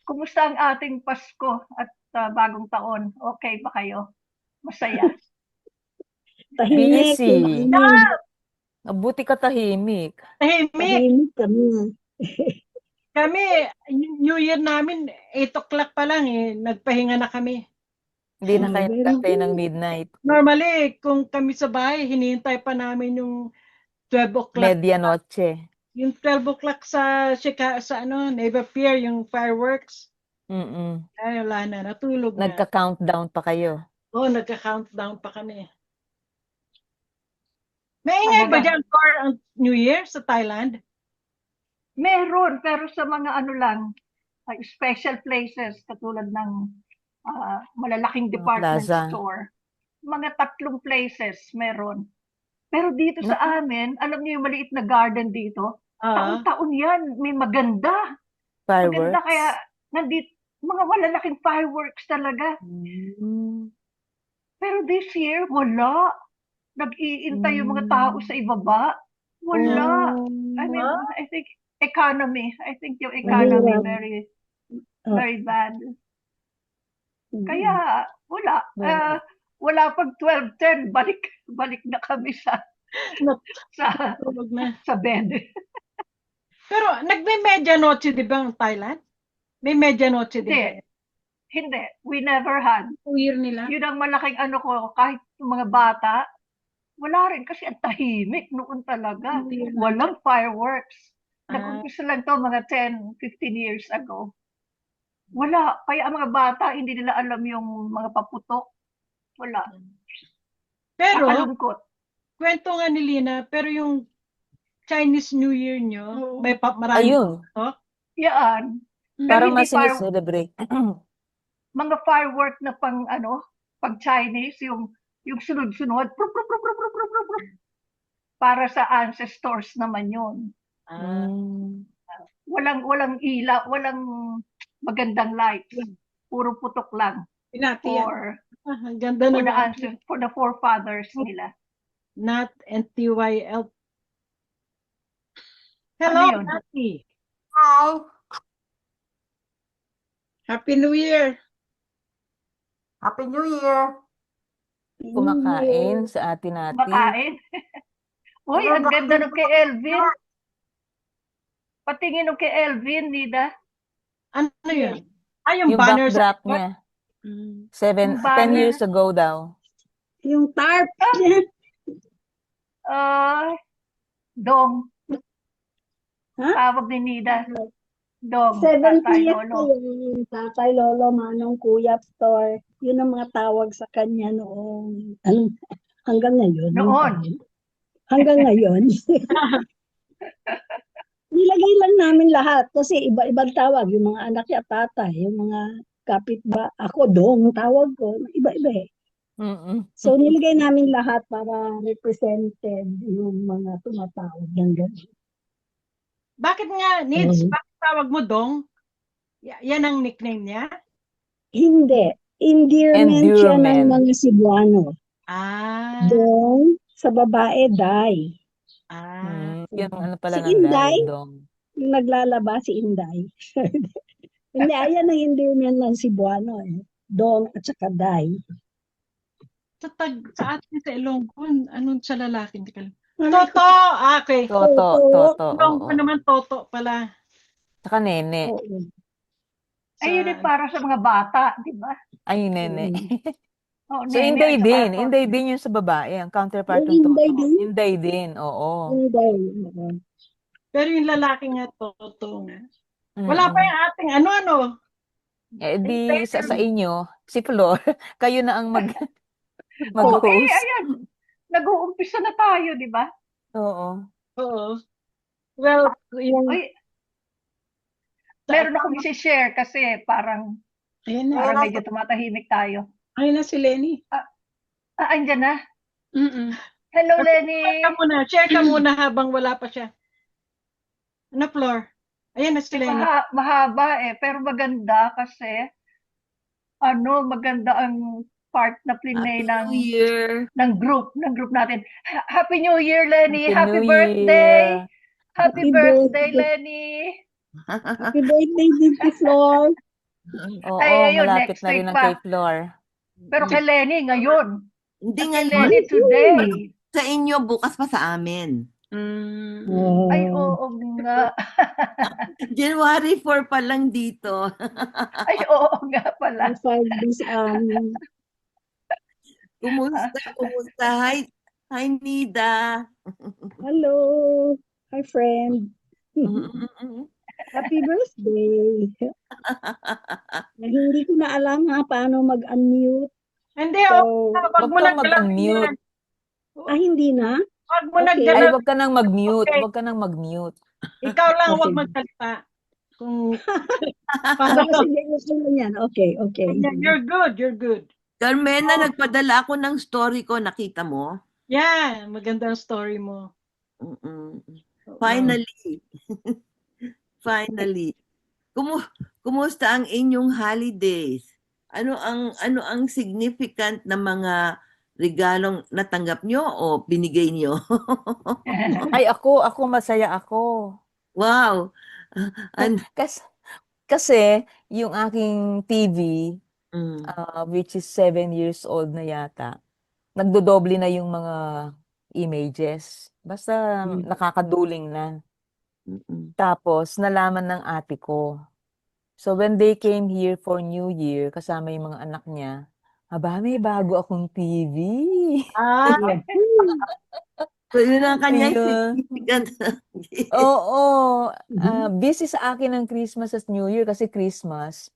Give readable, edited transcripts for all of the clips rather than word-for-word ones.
Kumusta ang ating Pasko at bagong taon? Okay ba kayo? Masaya? Tahimik yung Busy. amin. Mabuti ka tahimik. Tahimik. Tahimik kami. Kami, New Year namin, 8 o'clock pa lang eh. Nagpahinga na kami. Hindi na kayo Very nagantay ng good. midnight. Normally, kung kami sa bahay, hinihintay pa namin yung 12 o'clock. Medianoche. Yung 12 o'clock sa Neva Pier, yung fireworks. Mm-mm. Ay, wala na. Natulog na. Nagka-countdown pa kayo. Oo, nagka-countdown pa kami. May ingay ba dyan for ang New Year sa Thailand? Meron, pero sa mga ano lang, special places katulad ng malalaking Mga department plaza. store. Mga 3 places meron. Pero dito sa amin, alam niyo yung maliit na garden dito, taon-taon yan, may maganda. Maganda Fireworks. kaya nandito, mga malalaking fireworks talaga. Pero this year, wala. Nag-iintay yung mga tao sa ibaba. Wala. I mean, I think economy. I think yung economy Mahirap. very, Oh. very bad. Mm. Kaya wala. Wala. Wala pag 12:10, balik na kami sa Tulog na. sa bed. Pero nagme-media noche di ba ang Thailand? May media noche di ba? Hindi. We never had. New Year nila? Yun ang malaking ano ko, kahit yung mga bata, wala rin kasi ang tahimik noon talaga. Walang fireworks. Nag-umpisa lang to mga 10, 15 years ago. Wala. Kaya ang mga bata, hindi nila alam yung mga paputok. Wala. Pero, Nakalungkot. kwento nga ni Lina, pero yung Chinese New Year nyo, may marami Ayun. paputok? Yan. Parang hindi mas sineselebrate. mga firework na pag Chinese, yung sunod-sunod, para sa ancestors naman yun. Walang ilaw, walang magandang lights. Puro putok lang. Ang ganda For naman. for the forefathers nila. Nat and TYL. Ano Hello, yun? Nati. Hi. Happy New Year. Happy New Year. Kumakain sa atin natin. Makain. Uy, ang ganda nung kay Elvin. Patingin nung kay Elvin, Nida. Ano yun? Yung Yung banner backdrop niya. 10 banner. years ago daw. Yung tarp. Dong. Ha? Tawag ni Nida. Dong. 70 Tatay years Lolo. yung tatay, lolo, manong, kuya, store. Yun ang mga tawag sa kanya noong, hanggang ngayon. Noon. Hanggang ngayon. Nilagay lang namin lahat kasi iba-ibang tawag. Yung mga anak niya, tatay, yung mga ako, dong, tawag ko. Iba-iba eh. So, nilagay namin lahat para represented yung mga tumatawag ng gano'n. Bakit nga, Nids? Bakit tawag mo Dong? Yan ang nickname niya? Hindi. Endearment siya ng mga Cebuano. Dong, sa babae, day. Yung ano pala Si ng Inday, Dong. yung naglalaba si Inday. Hindi, ayan ang endearment ng Cebuano eh. Dong at saka day. Sa atin sa Ilonggo, anong sa lalaki? Toto! Okay. Toto. Ilonggo naman Toto pala. Saka Nene. Ayun eh, para sa mga bata, di ba? Ay, Nene. Oh, So, Nene, Inday ay, din. saka Inday din yung sa babae. Ang counterpart ng Inday Toto. din? Inday din, oo. Inday. Pero yung lalaki nga Toto nga. Wala pa yung ating ano-ano. Eh, di sa inyo, si Flor, kayo na ang mag-host. ayan. Nag-uumpisa na tayo, di ba? Oo. Well, yung... Meron akong isi-share kasi parang medyo tumatahimik tayo. Ayun na si Lenny. Andyan na? Hello, Lenny. Share ka muna habang wala pa siya. Ano, Flor? Ayan na si Lenny. Mahaba eh, pero maganda kasi maganda ang part na plinay ng group natin. Happy New Year, Lenny. Happy birthday. Happy birthday, Lenny. Happy birthday din kay Flor. Oo, Ay, ayun, malapit next na rin week ang kay pa. Flor. Pero kay Lenny ngayon. Hindi Kay ngayon. Lenny today. Sa inyo, bukas pa sa amin. Ay, Oh, oo nga. January 4 pa lang dito. Ay, oo nga pala. 5 days amin. Kumusta? Kumusta? Hi, hi Nida. Hello. Hi, friend. Happy birthday. Hindi ko na alam paano mag-unmute. Hindi, So, wag Huwag mo kang nang galawin yan. mag-unmute. hindi na? Wag mo nang Okay. Ay, galawin. huwag ka nang mag-mute. Okay. Huwag ka nang mag-mute. Ikaw lang wag Okay. magsalita. Kung Oh, sige, gusto mo yan. Okay, okay. you're good, you're good. Carmena, nagpadala ako ng story ko. Nakita mo? Yeah, maganda ang story mo. Mm-mm. Finally. Finally. Kumusta ang inyong holidays? Ano ang significant na mga regalong natanggap nyo o binigay nyo? Ay, ako masaya ako. Wow. Kasi yung aking TV, Mm, which is 7 years old na yata, nagdodoble na yung mga images. Basta Mm. nakakaduling na. mm, Tapos, nalaman ng ate ko. So, when they came here for New Year, kasama yung mga anak niya, aba, may bago akong TV. Ah, So, yun ang kanyang Yun. significant. Oo. Mhm. Busy sa akin ng Christmas at New Year kasi Christmas,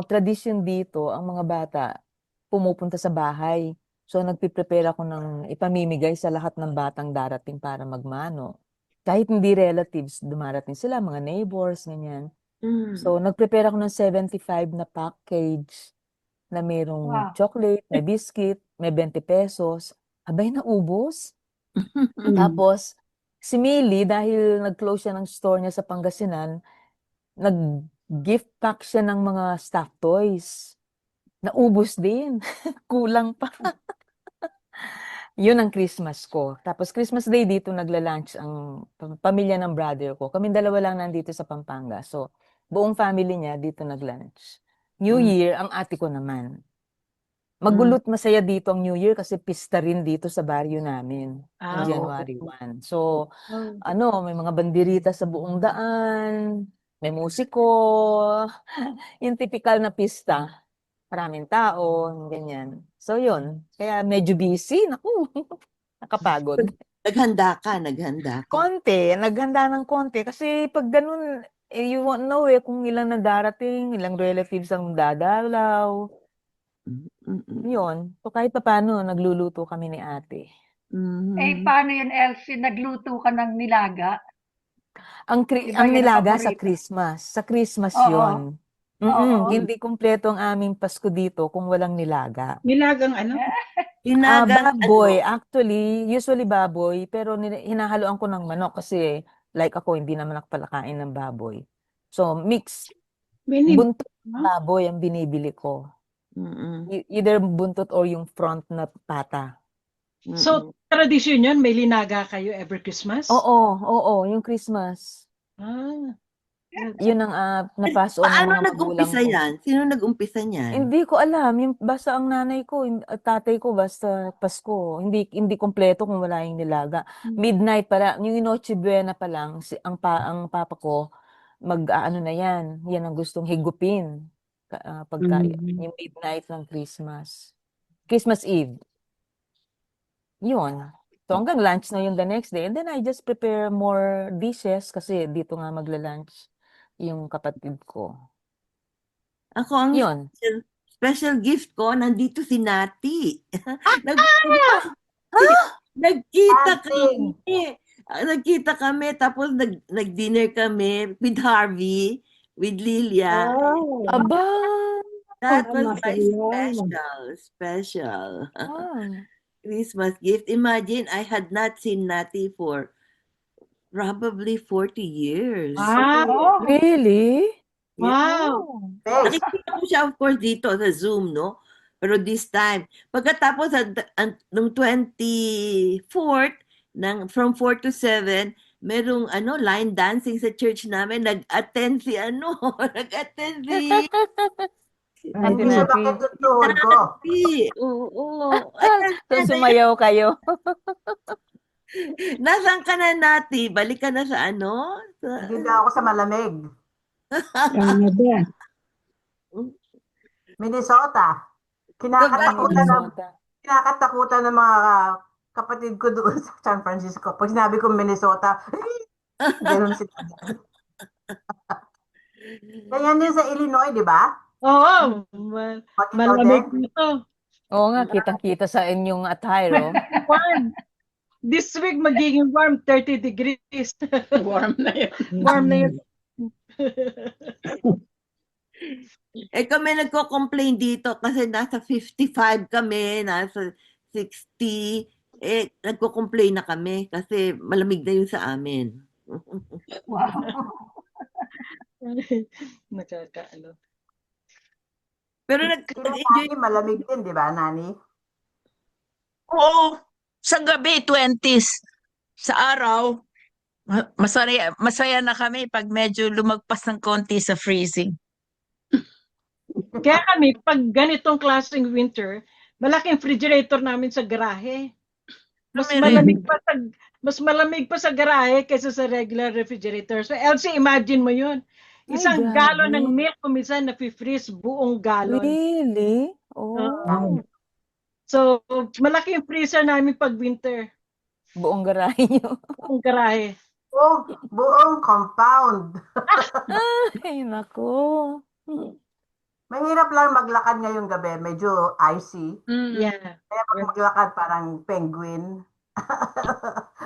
tradisyon dito, ang mga bata, pumupunta sa bahay. So, nagpiprepare ako ng ipamimigay sa lahat ng batang darating para magmano. Kahit hindi relatives, dumarating sila, mga neighbors, ganyan. Mm. So, nagprepare ako ng 75 na package na mayroong Wow. chocolate, may biscuit, may 20 pesos. Abay, naubos. Mm. Tapos, si Millie, dahil nag-close siya ng store niya sa Pangasinan, nag-gift pack siya ng mga stuffed toys. Naubos din. Kulang pa. Yun ang Christmas ko. Tapos Christmas Day dito nagla-lunch ang pamilya ng brother ko. Kaming dalawa lang nandito sa Pampanga. So, buong family niya dito nag-lunch. New Mm. Year, ang ate ko naman. Magulot masaya dito ang New Year kasi pista rin dito sa baryo namin ng Ah, January 1. So, oh. may mga bandirita sa buong daan, may musiko, yung typical na pista. Maraming tao, ganyan. So, yun. Kaya medyo busy. Naku, nakapagod. Naghanda ka. Naghanda ng konti. Kasi pag ganun, you won't know kung ilang na darating, ilang relatives ang dadalaw. Mm, Yun. So, kahit paano, nagluluto kami ni ate. Eh, paano yun, Elsie? Nagluto ka ng nilaga? Di ba Ang yun ang nilaga sa paborito? Christmas. Sa Christmas Oo. yun. Oo. Hindi kumpleto ang aming Pasko dito kung walang nilaga. Nilagang ano? Hinagang Baboy. Actually, usually baboy, pero hinahaluan ko ng manok kasi like ako, hindi naman ako palakain ng baboy. So, mix. Buntot baboy ang binibili ko. Either buntot or yung front na pata. So, tradisyon yun, may linaga kayo every Christmas? Oo, yung Christmas. Ah. Yun ang na-pass on ng Paano mga magulang nag-umpisa ko. yan? Sino nag-umpisa niyan? Hindi ko alam, basta ang nanay ko at tatay ko basta Pasko, hindi kumpleto kung wala yung nilaga. Midnight para, yung Noche Buena pa lang, ang papa ko mag-aano na yan ang gustong higupin pagka yung midnight ng Christmas. Christmas Eve. Yun. So hanggang lunch na yun the next day. And then I just prepare more dishes kasi dito nga magla-lunch yung kapatid ko. Ako ang Yun. special gift ko, nandito si Nati. Nagkita kami, tapos nag-dinner kami with Harvey, with Lilia. Wow. Aba! That was my masaya. special Ah. Christmas gift. Imagine, I had not seen Nati for probably 40 years. Wow. Really? Wow. Nakikita ko siya, of course, dito sa Zoom, no? Pero this time, pagkatapos ng 24th, from 4 to 7, merong line dancing sa church namin. Nag-attend si nag-attend si Ate Hindi Nati. sumakit yung tuhod ko. Oo. So, sumayaw kayo. Nasaan ka na, Nati? Balik ka na sa Hindi na ako sa malamig. Canada. Minnesota. Kinakatakutan ng, Minnesota. kinakatakutan ng mga kapatid ko doon sa San Francisco. Pag sinabi ko Minnesota, ganun sila. Ganyan din sa Illinois, di ba? Oo, Matinaw malamig din. dito. Oo nga, kitang-kita sa inyong attire, oh. Warm. This week magiging warm, 30 degrees. Warm na yun. Warm na yun. Kami nagko-complain dito kasi nasa 55 kami, nasa 60. Nagko-complain na kami kasi malamig na yun sa amin. Wow. Nakakaano. Pero Nani, malamig din, di ba, Nani? Oo, sa gabi, 20s. Sa araw, masaya na kami pag medyo lumagpas ng konti sa freezing. Kaya kami, pag ganitong klaseng winter, malaking refrigerator namin sa garahe. Mas malamig pa sa garahe kaysa sa regular refrigerator. So, Elsie, imagine mo yun. Ay, Isang grabe. galon ng milk, kuminsan na-freeze buong galon. Really? Oh. So, malaki yung freezer namin pag winter. Buong garahe nyo. Buong garahe. Oh, buong compound. Ay, nako. Mahirap lang maglakad ngayong gabi. Medyo icy. Yeah. Kaya pag maglakad parang penguin.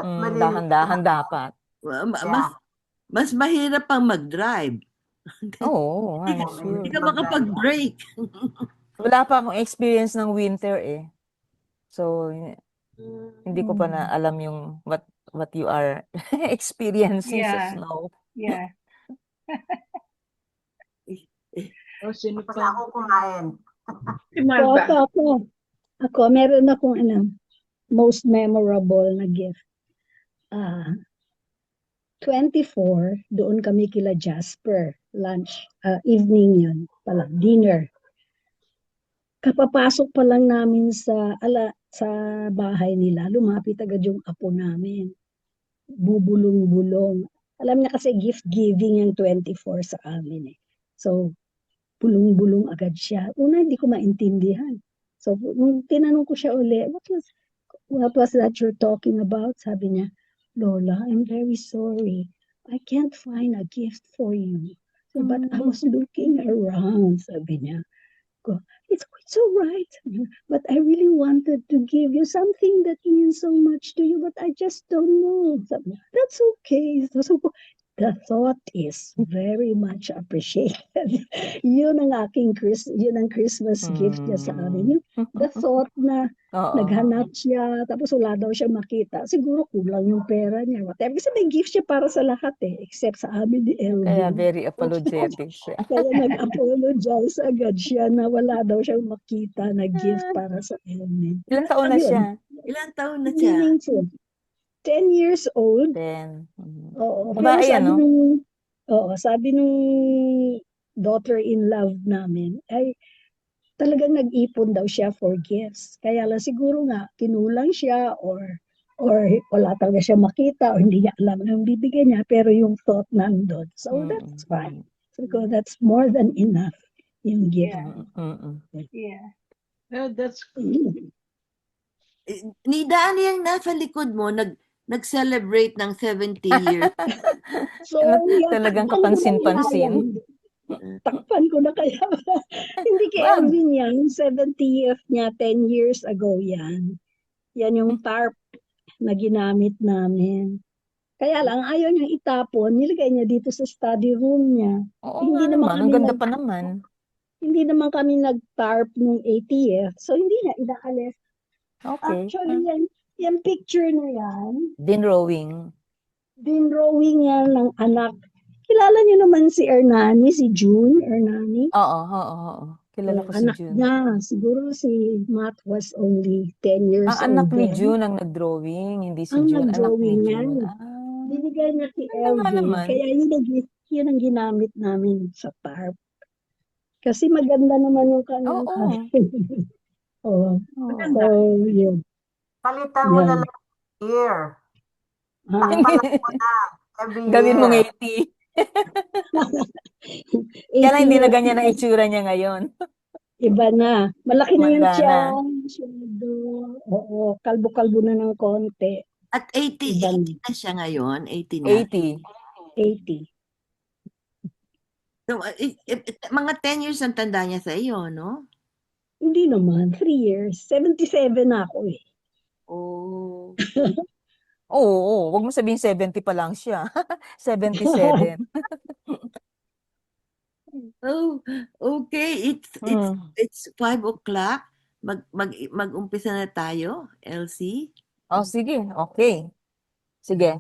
Malinis. Dahan-dahan dapat. mas mahirap pang mag-drive. Oo, I'm Oo, sure. Hindi ka makapag-break. Wala pa akong experience ng winter eh. So, hindi ko pa na alam yung what you are experiencing sa Yeah. snow. Yeah. O, sino Basta pa? ako kumain. Si Marva. Ako, meron akong most memorable na gift. 24, doon kami kila Jasper. Lunch, evening yun pala, dinner. Kapapasok pa lang namin sa bahay nila, lumapit agad yung apo namin. Bubulong-bulong. Alam niya kasi gift giving yung 24 sa amin eh. So, bulong-bulong agad siya. Una, hindi ko maintindihan. So, nung tinanong ko siya uli, what was that you're talking about? Sabi niya, Lola, I'm very sorry. I can't find a gift for you. So, but I was looking around, sabi niya. It's all right. But I really wanted to give you something that means so much to you, but I just don't know. Sabi niya, that's okay. So, the thought is very much appreciated. Yun ang Christmas gift niya sa amin. The thought na naghanap siya, tapos wala daw siya makita. Siguro kulang yung pera niya. Whatever. Kasi may gift siya para sa lahat except sa amin ni Elvin. Kaya very apologetic siya. Kaya nag-apologize agad siya na wala daw siyang makita na gift para sa Elvin. Ilang taon na Ayun. siya? Ilang taon na siya? Meaningful. 10 years old. Then, Oo. Babae, Pero ano? sabi nung daughter-in-law namin, ay talagang nag-ipon daw siya for gifts. Kaya lang siguro nga, kinulang siya or wala talaga siya makita o hindi niya alam ang bibigyan niya, pero yung thought nandun. So that's fine. So that's more than enough yung gift. Yeah. Oh, that's Nida, ano yung nasa likod mo? Nag-celebrate ng 70 years. So, Talagang takpan ko na kapansin-pansin. yan. Takpan ko na kaya. Hindi kay Wag. Elvin yan. 70th niya, 10 years ago yan. Yan yung tarp na ginamit namin. Kaya lang, ayaw niya itapon. Nilagay niya dito sa study room niya. Oo Hindi nga naman naman. kami Ang ganda pa naman. Hindi naman kami nag-tarp nung 80th. So, hindi niya inaalis. Okay. Actually, yung picture na yan, Dinrowing. dinrowing yan ng anak. Kilala niyo naman si Ernani, si June Ernani. Oo. Kilala ko si Anak June. niya. Siguro si Matt was only 10 years Ang anak old ni then. June ang nag-drawing, hindi si Ang June. Anak ni nag-drawing June. yan. Binigay niya kay Ano nga LJ. naman? Kaya yun ang ginamit namin sa tarp. Kasi maganda naman yung kanyang Oo. Oo. Maganda. So, yun. Palitan mo na Yan. lang year. Ah, Takpalan mo na every Gawin mong year. 80. Kaya lang 80 hindi na years ganyan ang itsura niya ngayon. iba na. Malaki na yung Tumanda na. tiyan. Masyado. Oo, kalbo-kalbo na ng konti. At 80, Iba 80 na siya ngayon, 80 na. 80. 80. So, mga 10 years ang tanda niya sa iyo, no? Hindi naman. 3 years. 77 na ako eh. Oh. Oo, wag mo sabihin 70 pa lang siya. 77. Oh, okay. Hmm. It's 5 o'clock. Mag-umpisa na tayo, Elsie. Oh, sige. Okay. Sige.